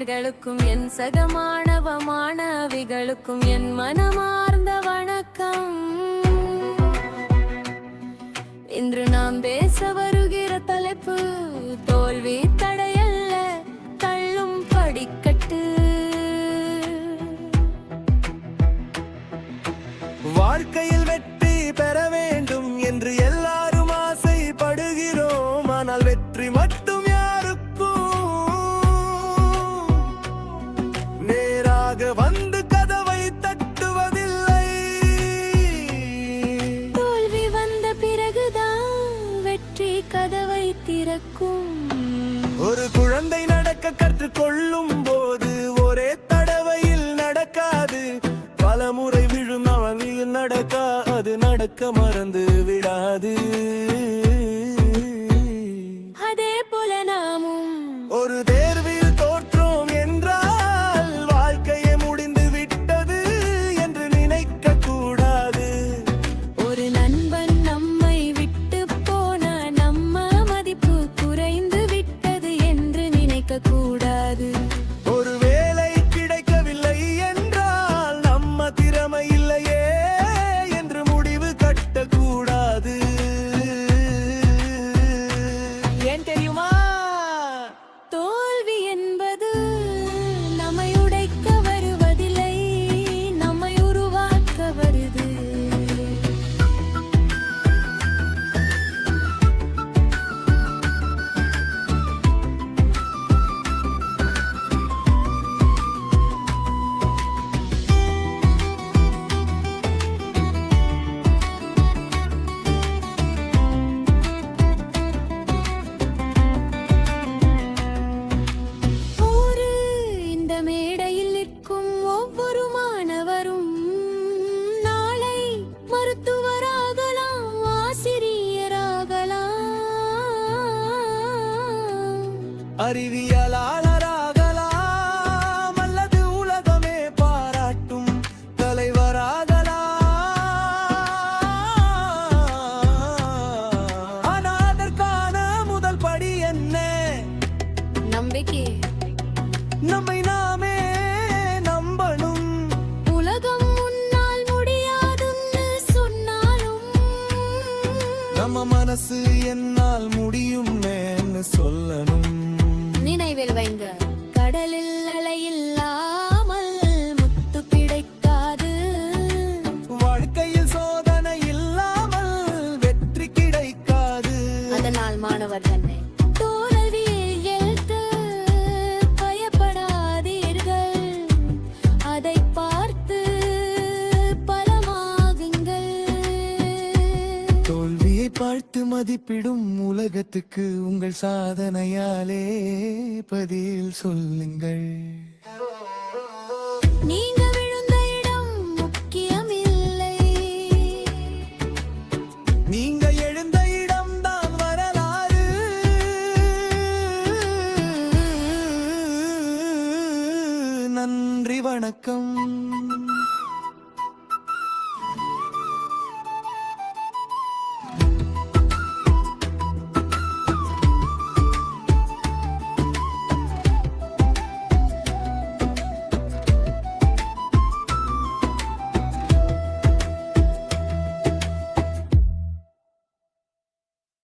பிள்ளைகளுக்கும் என் சக மாணவ மாணவிகளுக்கும் என் மனமார்ந்த வணக்கம். இன்று நாம் பேச வருகிற தலைப்பு தோல்வி தடையல்ல, தள்ளும் படிக்கட்டு. வாழ்க்கையில் வெற்றி பெற வேண்டும் என்று எல்லாரும் ஆசைப்படுகிறோம். ஆனால் வெற்றி மட்டும் யாருக்கும் நேராக வந்து கதவை தட்டுவதில்லை. தோல்வி வந்த பிறகுதான் வெற்றி கதவை திறக்கும். ஒரு குழந்தை நடக்க கற்றுக்கொள்ளும் போது ஒரே தடவையில் நடக்காது. பல முறை விழும் அவனில் அது நடக்க மறந்து விடாது. அதே போல நாமும் ஒரு தேர்வில் தோற்றோம் என்றால் வாழ்க்கையே முடிந்து விட்டது என்று நினைக்க கூடாது. ஒரு நண்பன் நம்மை விட்டு போன நம்ம மதிப்பு குறைந்து விட்டது என்று நினைக்க கூடாது. ஒரு வேலை கிடைக்கவில்லை என்றால் நம்ம திறமை இல்லையே என்று முடிவு கட்டக்கூடாது. ஏன் தெரியுமா? தோல்வி என்பது நம்மை உடைக்க வருவதில்லை, நம்மை உருவாக்க வருது. மேடையில் நிற்கும் ஒவ்வொரு மாணவரும் நாளை மருத்துவராகலாம், ஆசிரியராகலாம், அறிவியலாளராகலாம், அல்லது உலகமே பாராட்டும் தலைவராகலாம். ஆனால் அதற்கான முதல் படி என்ன? நம்பிக்கை. நம்மை நாமே நம்பணும். உலகம் முன்னால் முடியாதுன்னு சொன்னாலும் நம்ம மனசு என்னால் முடியுமேன்னு சொல்லணும். நினைவில் வைங்க, கடலில் அலையில்லாமல் முத்து கிடைக்காது. வாழ்க்கையில் சோதனை இல்லாமல் வெற்றி கிடைக்காது. அதனால் மாணவர் தன்னை தோல்வியில் எழுத்து பயப்படாதீர்கள், அதை பார்த்து பலமாகுங்கள். தோல்வியை பார்த்து மதிப்பிடும் உலகத்துக்கு உங்கள் சாதனையாலே பதில் சொல்லுங்கள். நீங்க விழுந்த இடம் முக்கியமில்லை, நீங்க எழுந்த இடம்தான் வரலாறு. நன்றி, வணக்கம்.